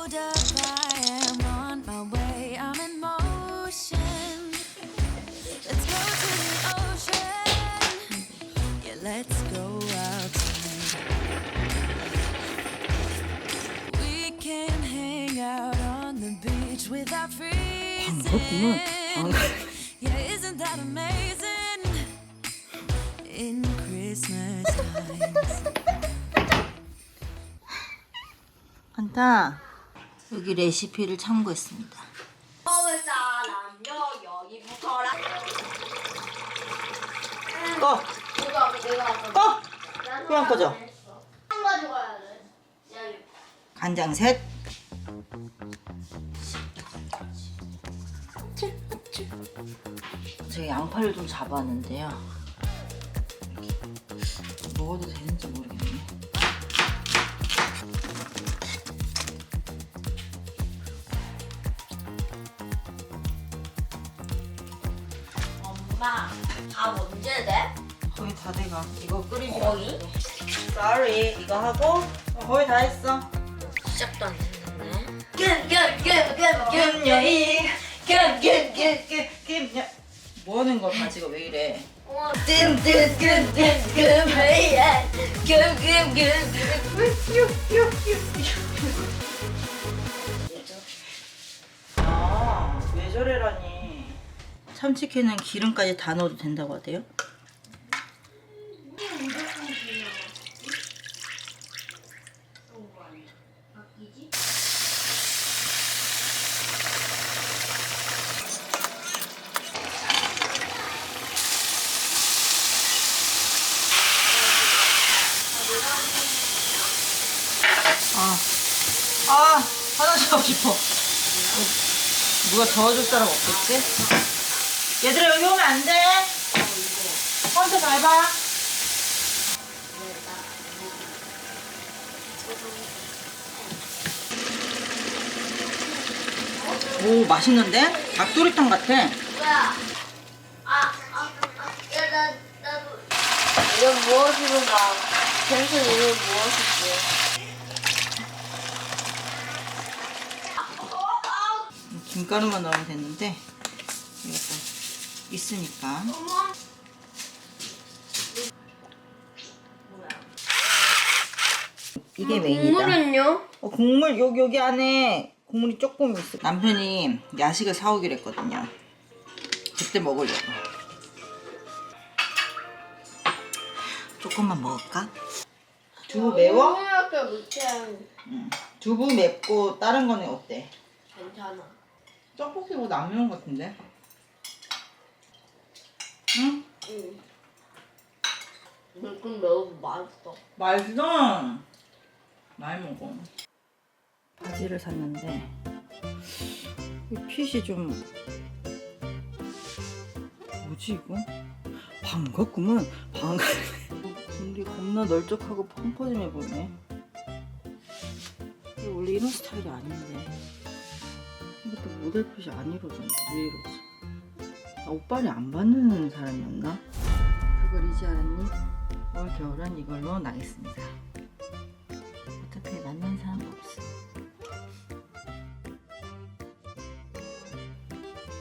Hold up, I am on my way. I'm in motion. Let's go to the ocean. Yeah, let's go outside. We can hang out on the beach without freezing. Yeah, isn't that amazing? In Christmas times. 안타, 여기 레시피를 참고했습니다. 먹을 사람요 여기부터라. 꺼! 내가 꺼! 왜 안 꺼져? 한 가지고 가야 돼. 야, 간장 셋. 제가 양파를 좀 잡았는데요. 먹어도 되는지 모르겠네. 엄마, 밥 언제 돼? 거의 다 돼가. 이거 끓이기. 거의? Sorry. 이거 하고 거의 다 했어. 시작도 안 했는데. 금요일 금요일 뭐 하는 거 가지고 왜 이래? 아, 왜 저래라니. 참치캔은 기름까지 다 넣어도 된다고 하대요? 화장실 가고 싶어. 누가 저어줄 사람 없겠지? 얘들아, 여기 오면 안 돼. 혼자 밟아. 오, 맛있는데? 닭도리탕 같아. 뭐야? 나도. 이건 무엇으로 봐? 펜슬 이건 무엇이지? 김가루만 넣으면 됐는데 이것도 있으니까. 이게 메인이다. 국물은요? 국물 여기 안에 국물이 조금 있어. 남편이 야식을 사오기로 했거든요. 그때 먹으려고. 조금만 먹을까? 두부 매워? 국물밖에 못해. 응. 두부 맵고 다른 거는 어때? 괜찮아. 떡볶이보다 안 매운 것 같은데? 응? 응. 매콤 매우 맛있어. 맛있어. 많이 먹어. 바지를 샀는데 이 핏이 좀 뭐지 이거? 반갑구만. 근데 겁나 널쩍하고 펑퍼짐해 보이네. 이게 원래 이런 스타일이 아닌데 이것도 모델 핏이 안 이루어졌는데 왜 이러지? 옷빨이 안 받는 사람이었나? 그걸 이제 알았니? 올 겨울은 이걸로 나겠습니다. 어차피 만난 사람 없어.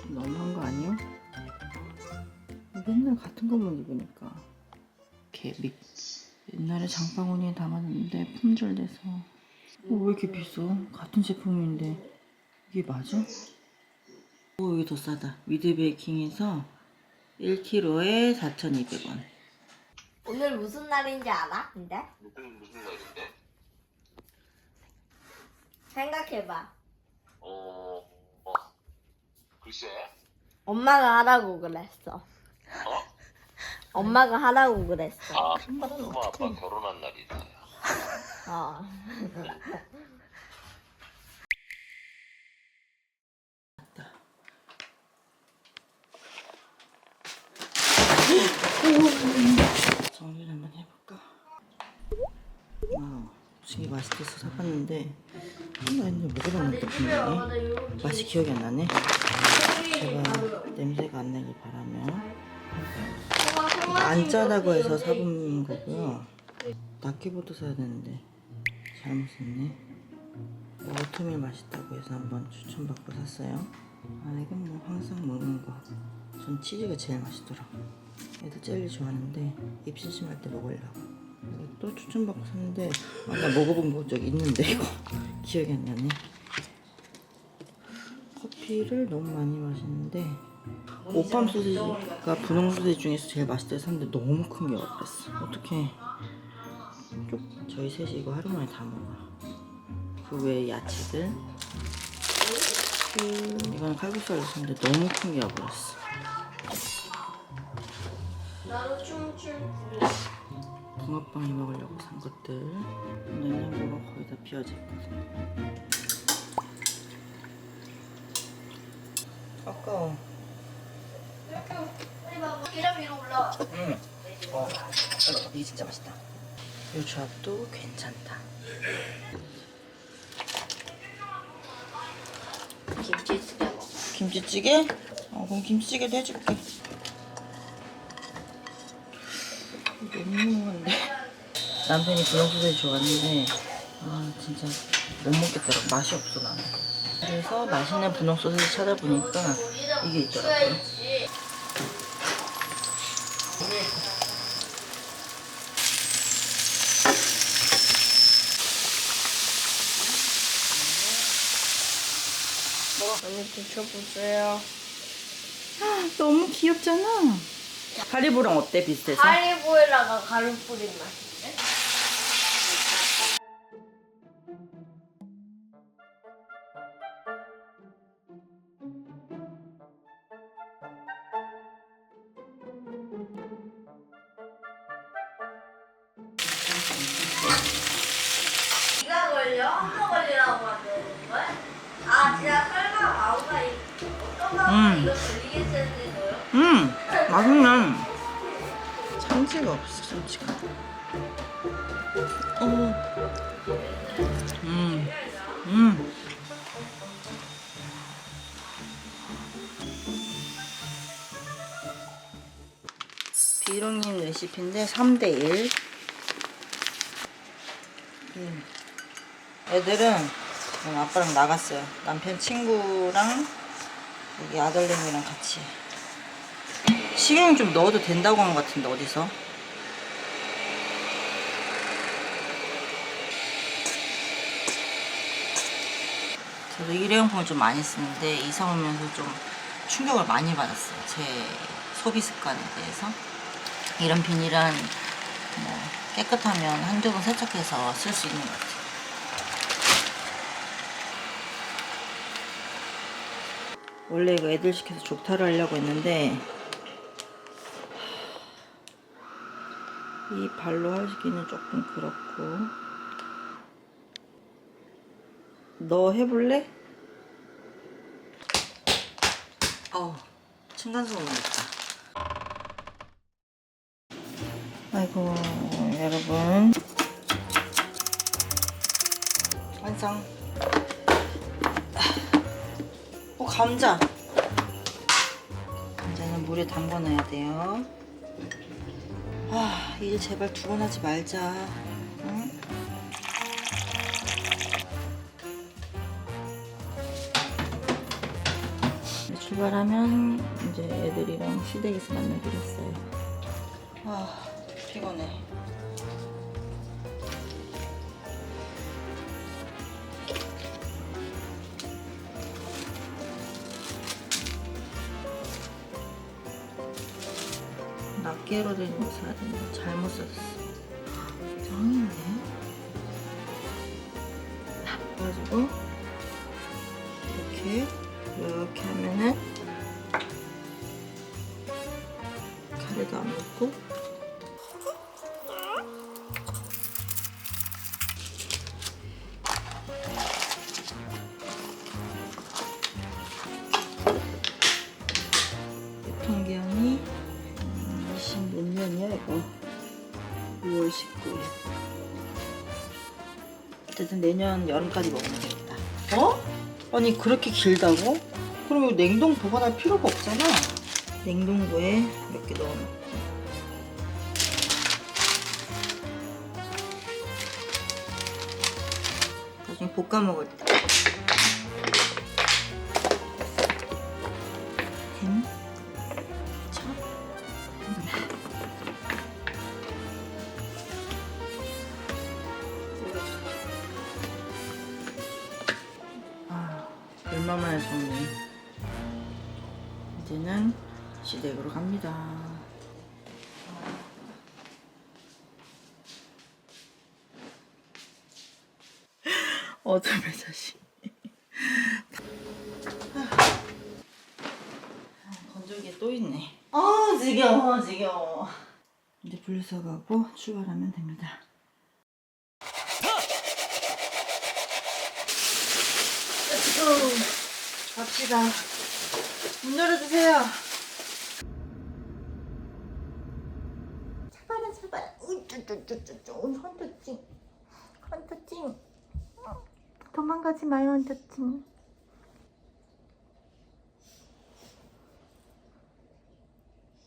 너무한 거 아니요? 맨날 같은 것만 입으니까. 옛날에 장바구니에 담았는데 품절돼서. 왜 이렇게 비싸? 같은 제품인데 이게 맞아? 여기 더 싸다. 위드베이킹에서 1kg에 4,200원. 오늘 무슨 날인지 알아? 근데? 무슨 날인데? 생각해봐. 글쎄. 엄마가 하라고 그랬어. 엄마가 하라고 그랬어. 엄마 아빠 결혼한 날이다. 어. 정리를 한번 해볼까? 되게 맛있어서 사봤는데 나 옛날에 먹어본 것도 분명히 맛이 기억이 안 나네. 제가 냄새가 안 나길 바라며 안 짜다고 해서 사본 거고요. 낫기부터 사야 되는데 잘못 샀네. 요거트 오트밀 맛있다고 해서 한번 추천받고 샀어요. 아 이건 뭐 항상 먹는 거. 전 치즈가 제일 맛있더라고. 애들 젤리 좋아하는데 입 심심할 때 먹으려고. 또 추천받고 샀는데 나 먹어본 적 있는데 이거 기억이 안 나네. 커피를 너무 많이 마시는데 오팜 소시지가 분홍 소시지 중에서 제일 맛있다고 샀는데 너무 큰 게 와버렸어. 어떡해. 저희 셋이 이거 하루 만에 다 먹어. 그 외에 야채들. 이거는 칼국수를 샀는데 너무 큰 게 와버렸어. 나도 춤출 붕어빵이 먹으려고 산 것들. 냉장고가 거의 다 비워져 있거든. 아까워. 기름 위로 올라와. 응. 이게 진짜 맛있다. 이 조합도 괜찮다. 김치찌개 먹어. 김치찌개? 그럼 김치찌개도 해줄게. 너무 유명한데. 남편이 분홍소세지 좋아하는데 진짜 못 먹겠더라고. 맛이 없어 나는. 그래서 맛있는 분홍소세지 찾아보니까 이게 있더라고요. 언니 드셔보세요. 너무 귀엽잖아. 하리보랑 어때? 비슷해서? 하리보에다가 가루 뿌린 맛인데? 네가 걸려? 한번 걸리라고 만드는 거야? 아 진짜 설마 마우가 어떤 마우가 이거 걸리겠었는데요? 맛있네. 참치가 없어, 참치가. 비룡님 레시피인데 3대1. 애들은 아빠랑 나갔어요. 남편 친구랑 여기 아들내미랑 같이. 식용 좀 넣어도 된다고 한 것 같은데 어디서? 저도 일회용품을 좀 많이 쓰는데 이사 오면서 좀 충격을 많이 받았어요. 제 소비 습관에 대해서. 이런 비닐은 뭐 깨끗하면 한두 번 세척해서 쓸 수 있는 것 같아요. 원래 이거 애들 시켜서 족타를 하려고 했는데 이 발로 하시기는 조금 그렇고. 너 해볼래? 층간소음 났다. 아이고 여러분, 완성. 감자. 감자는 물에 담궈 놔야 돼요. 일 제발 2번 하지 말자. 응? 출발하면 이제 애들이랑 시댁에서 만나기로 했어요. 피곤해. 낱개로 된 거 사야 되는데 잘못 샀어. 짱이네. 그래가지고 이렇게 하면은 카레도 안 넣고 유통기한이 20몇 년이야 이거. 6월 19일. 어쨌든 내년 여름까지 먹으면 되겠다. 아니 그렇게 길다고? 그럼 이거 냉동 보관할 필요가 없잖아. 냉동고에 몇 개 넣어놓고 나중에 그냥 볶아 먹을 때. 햄, 찹, 아, 얼마만에 정리. 이제는 시댁으로 갑니다. 어둠의 자식. 건조기에 또 있네. 지겨워, 지겨워. 이제 분리수거하고 출발하면 됩니다. 갑시다. 문 열어주세요. 제발은 제발. 헌터찡. 헌터찡. 도망가지 마요, 헌터찡.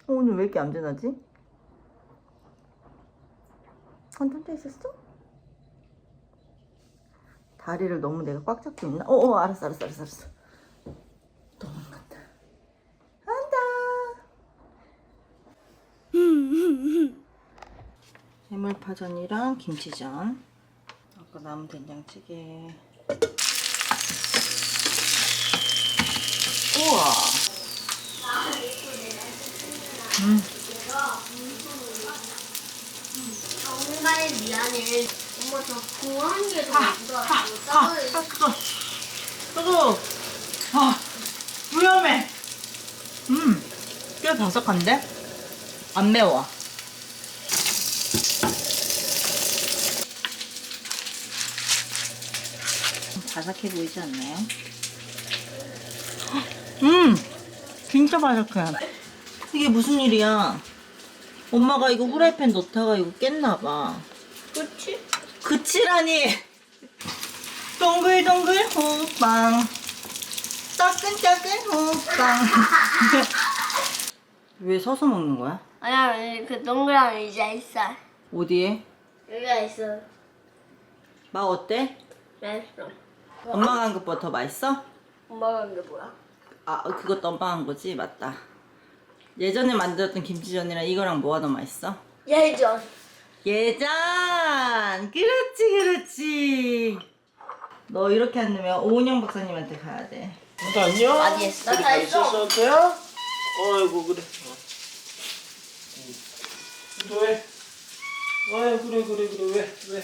오늘 왜 이렇게 얌전하지? 헌터 있었어? 다리를 너무 내가 꽉 잡고 있나? 알았어. 도망간다. 간다. 해물파전이랑 김치전. 아까 남은 된장찌개. 우와. 정말 미안해. 엄마 저 고한 개도 묻어가지고 뜨거워. 위험해. 꽤 바삭한데? 안 매워. 바삭해 보이지 않나요? 진짜 바삭해. 이게 무슨 일이야? 엄마가 이거 후라이팬 넣다가 이거 깼나봐. 그치? 그치라니. 동글동글 호빵, 따끈따끈 호빵. 왜 서서 먹는 거야? 아니야, 그 동그란 의자 있어. 어디에? 여기가 있어. 맛 어때? 맛있어. 엄마가 한 것보다 더 맛있어? 엄마가 한 게 뭐야? 그것도 엄마가 한 거지? 맞다. 예전에 만들었던 김치전이랑 이거랑 뭐가 더 맛있어? 예전. 예전! 그렇지. 너 이렇게 안 되면 오은영 박사님한테 가야 돼. 안녕? 많이 했어. 다 있었어, 어때요? 어이구, 그래. 왜? 그래, 왜?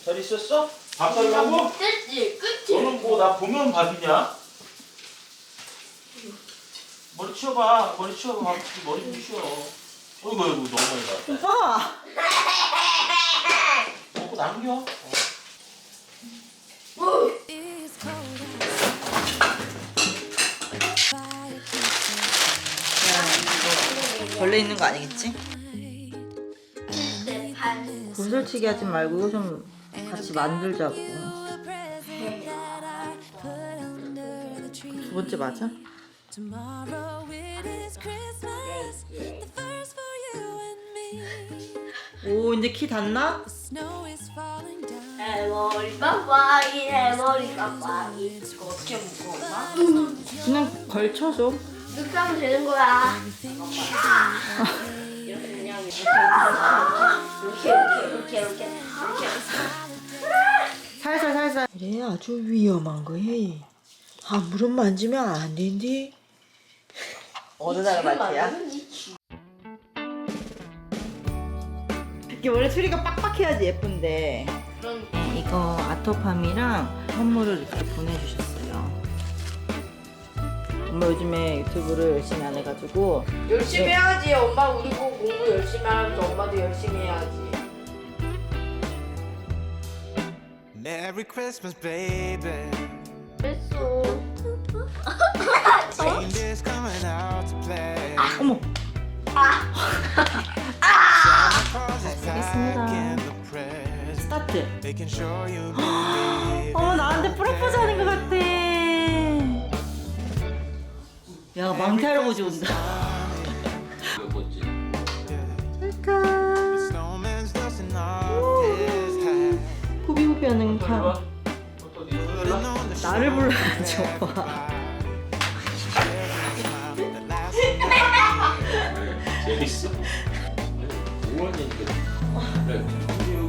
잘 있었어? 밥 달라고? 됐지, 그치? 너는 뭐 나 보면 밥이냐? 머리 치워봐, 머리 좀 치워. 어이구, 너무 많이 나왔다. 오빠! 먹고 남겨. It's cold outside. 벌레 있는 거 아니겠지? 내 발. 구슬치기 하지 말고 이거 좀 같이 만들자고. A present that I put under the tree. 두 번째 맞아? Tomorrow it is Christmas, the first for you and me. 오, 이제 키 닿나? The snow is falling down. 해머리 빠빠이, 해머리 빠빠이. 이거 어떻게 묶어, 엄마? 그냥 걸쳐줘. 이렇게 하면 되는 거야. 이렇게 그냥 이렇게. 살살. 그래, 아주 위험한 거해. 함부로 만지면 안 된디. 어느 나라 말이야? 이게 원래 추리가 빡빡해야지 예쁜데. 이거 아토팜이랑 선물을 이렇게 보내주셨어요. 엄마 요즘에 유튜브를 열심히 안 해가지고 열심히 해야지. 엄마 우리 보고 공부 열심히 하면서 엄마도 열심히 해야지. Merry Christmas, baby. 됐어. Reindeer's coming out to play. 어머. Al겠습니다. Present, 스타트. making sure you believe. 어머, 나한테 프로포즈 하는 것 같아. 야, 망태 할아버지 온다. 몇 번째? Snowman's dusting off his hat. 후비후비 하는 카. 어떠디야? 나를 불러야지 오빠. 재밌어? 우원이니까. 그래.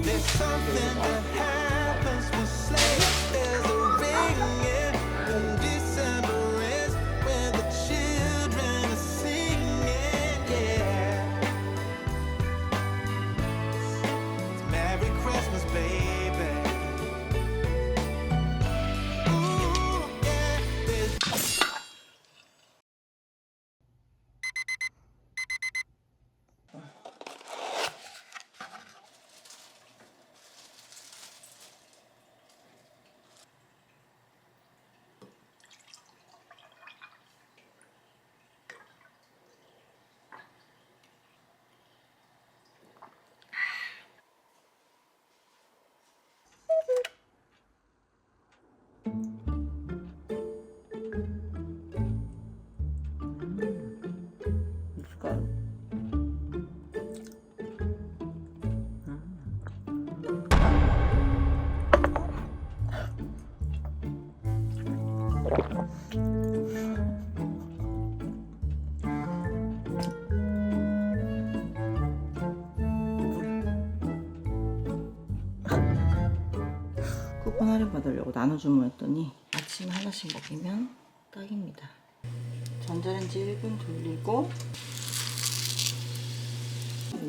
There's something that happens when sleigh bells are ringing and December is when the children are singing. Yeah, it's Merry Christmas, baby. Ooh, yeah, there's 미숫가루. 쿠폰 할인 받으려고 나눠 주문했더니 아침에 하나씩 먹이면 딱입니다. 전자레인지 1분 돌리고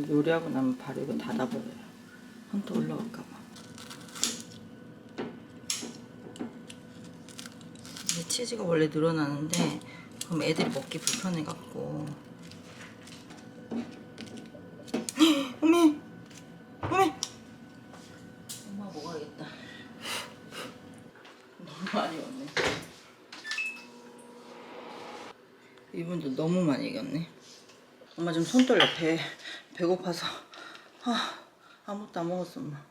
요리하고 나면 바로 이거 닫아버려요. 헌터 올라갈까봐. 이제 치즈가 원래 늘어나는데 그럼 애들이 먹기 불편해갖고. 어메! 어메! 엄마 먹어야겠다. 너무 많이 익었네. 이분도 너무 많이 익었네. 엄마 지금 손 떨려. 배고파서. 아무것도 안 먹었어 엄마.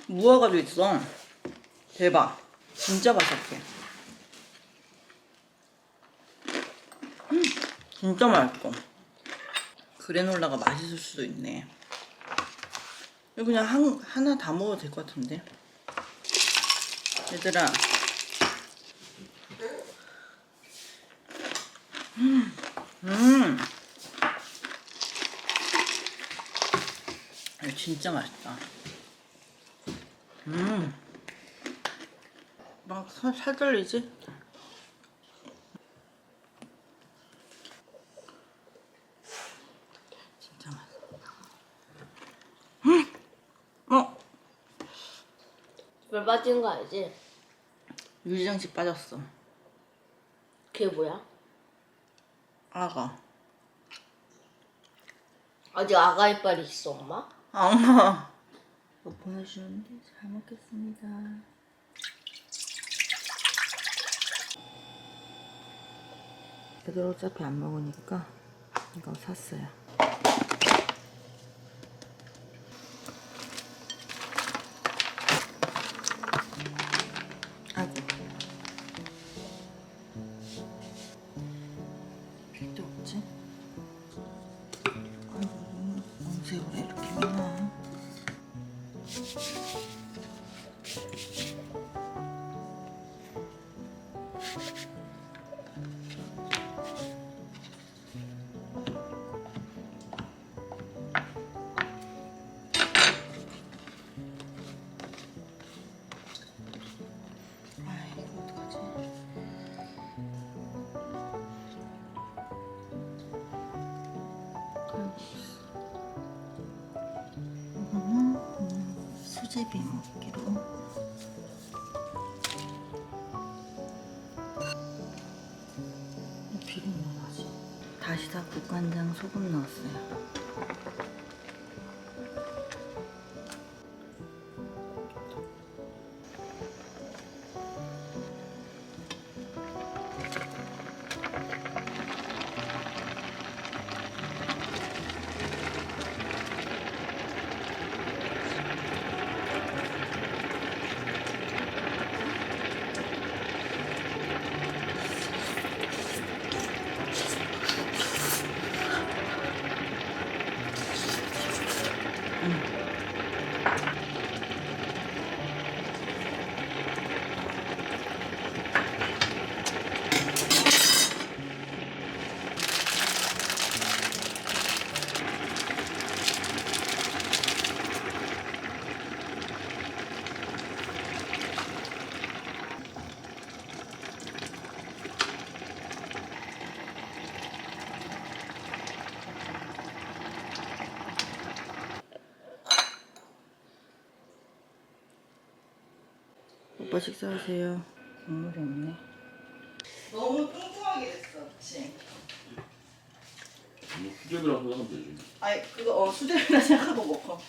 무화과도 있어. 대박. 진짜 바삭해. 진짜 맛있어. 그래놀라가 맛있을 수도 있네. 이거 그냥 하나 다 먹어도 될 것 같은데. 얘들아. 이거 진짜 맛있다. 막 살 떨리지? 진짜 맛있다. 물 빠지는 거 알지? 유리장식 빠졌어. 그게 뭐야? 아가. 아직 아가 이빨이 있어 엄마? 엄마. 이거 보내주는데 잘 먹겠습니다. 애들 어차피 안 먹으니까 이거 샀어요. 아이고. 필요 없지? 아이고, 언제 그래 이렇게 많아. 이거 어떡하지? 이거는 수제비 먹기로. 비빔 넣어야지. 다시다 국간장 소금 넣었어요. 오빠 식사하세요. 국물이 없네. 너무 뚱뚱하게 됐어, 그치? 수제비랑 생각하면 되지. 아니 그거 수제비라 생각하고 먹어.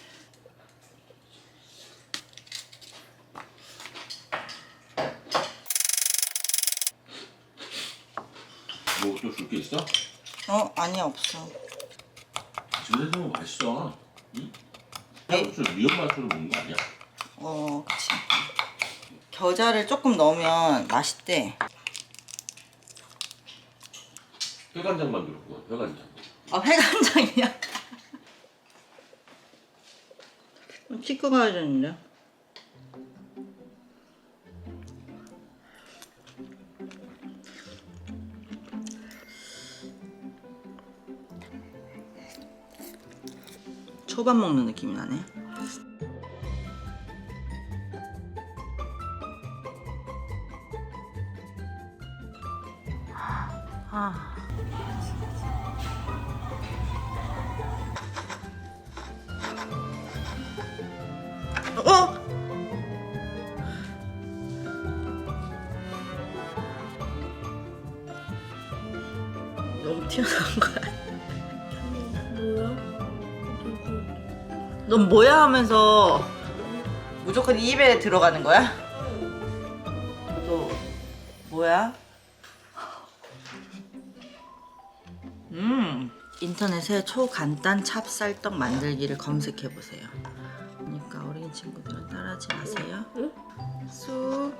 뭐 또 줄 게 있어? 아니야 없어. 집에서 해먹으면 맛있어. 응? 네? 해물술 미역 맛으로 먹는 거 아니야? 그치. 겨자를 조금 넣으면 맛있대. 회간장 만들어 그거 회간장. 회간장이야? 치과 가야 되는데. 초밥 먹는 느낌이 나네. 너무 튀어나온 거야. 넌 뭐야 하면서 무조건 입에 들어가는 거야? 너 뭐야? 인터넷에 초간단 찹쌀떡 만들기를 검색해 보세요. 그러니까 어린 친구들은 따라하지 마세요. 쑥.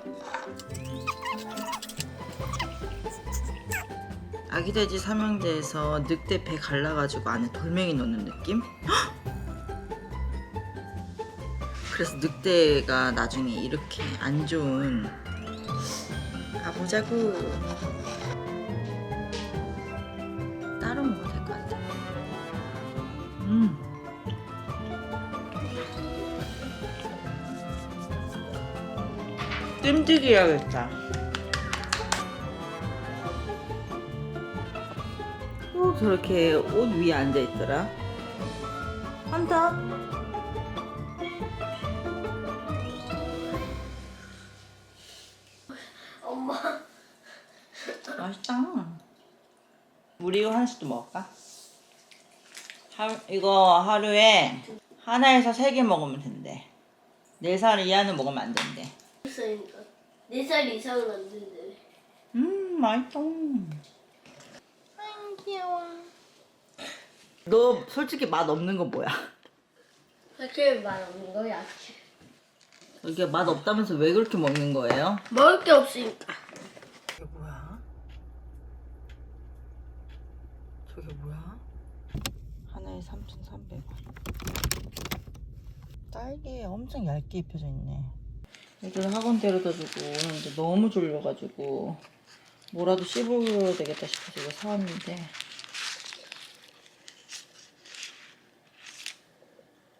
아기돼지 삼형제에서 늑대 배 갈라가지고 안에 돌멩이 넣는 느낌? 그래서 늑대가 나중에 이렇게 안 좋은 가보자고. 따로 먹어도 될 것 같아. 뜸뜨기 해야겠다. 또 저렇게 옷 위에 앉아있더라. 한다. 엄마. 맛있다. 우리 이거 하나씩 또 먹을까? 이거 하루에 하나에서 3개 먹으면 된대. 4살 이하는 먹으면 안 된대. 4살 이상은 안 된대. 맛있다. 아유 귀여워. 너 솔직히 맛 없는 거 뭐야? 사실 말 없는 거 약해. 이게 맛 없다면서 왜 그렇게 먹는 거예요? 먹을 게 없으니까. 이게 뭐야? 저게 뭐야? 하나에 3,300원. 딸기에 엄청 얇게 입혀져 있네. 애들 학원 데려다 주고 오는데 너무 졸려가지고 뭐라도 씹어야 되겠다 싶어서 이거 사왔는데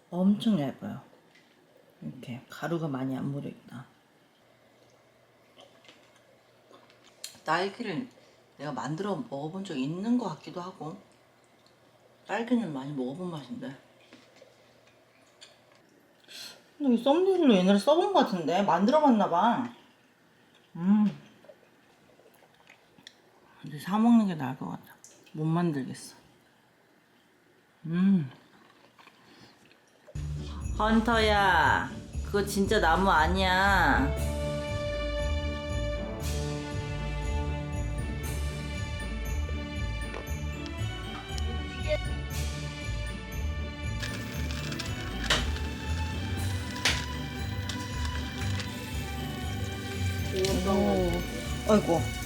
엄청 얇아요. 이렇게 가루가 많이 안 묻어있다. 딸기를 내가 만들어 먹어본 적 있는 것 같기도 하고 딸기는 많이 먹어본 맛인데 근데 이 썸네일로 옛날에 써본 것 같은데 만들어봤나 봐. 근데 사 먹는 게 나을 것 같아. 못 만들겠어. 헌터야, 그거 진짜 나무 아니야. 아이고.